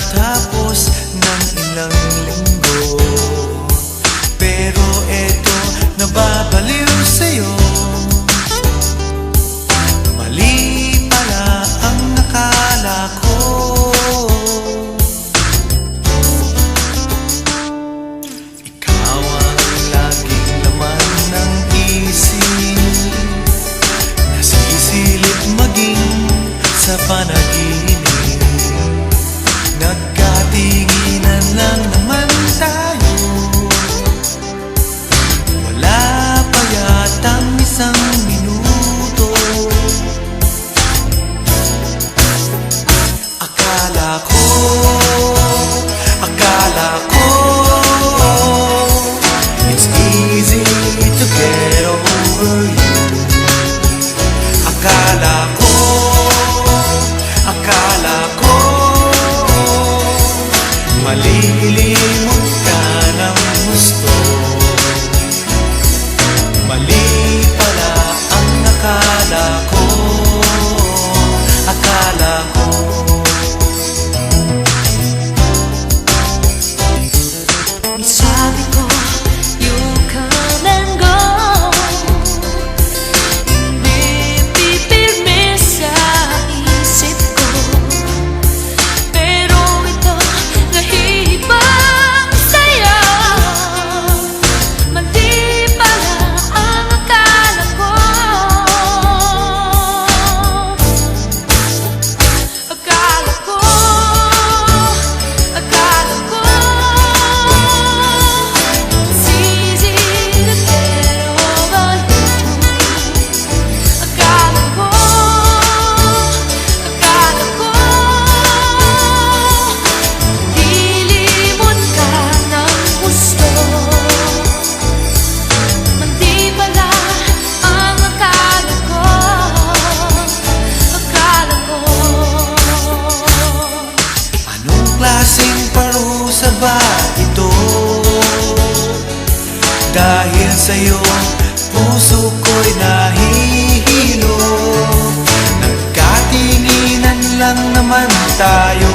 pagkatapos ng ilang linggo. Pero eto, nababaliw sa'yo. Mali pala ang nakala ko. Ikaw ang laging laman ng isip, nasisilip maging sa panaginip. Nagkatinginan lang naman tayo, wala pa yatang isang minuto. Akala ko it's easy to get over you. Akala ko malilimot ka ng gusto. Mali pala ang akala ko. Sabi ko, you come and go. Hindi pipirme sa isip ko. Pero ito, nahihibang sa'yo. Mali pala ang akala ko. Akala ko klaseng parusa ba ito? Dahil sa'yo, puso ko'y nahihilo. Nagkatinginan lang naman tayo,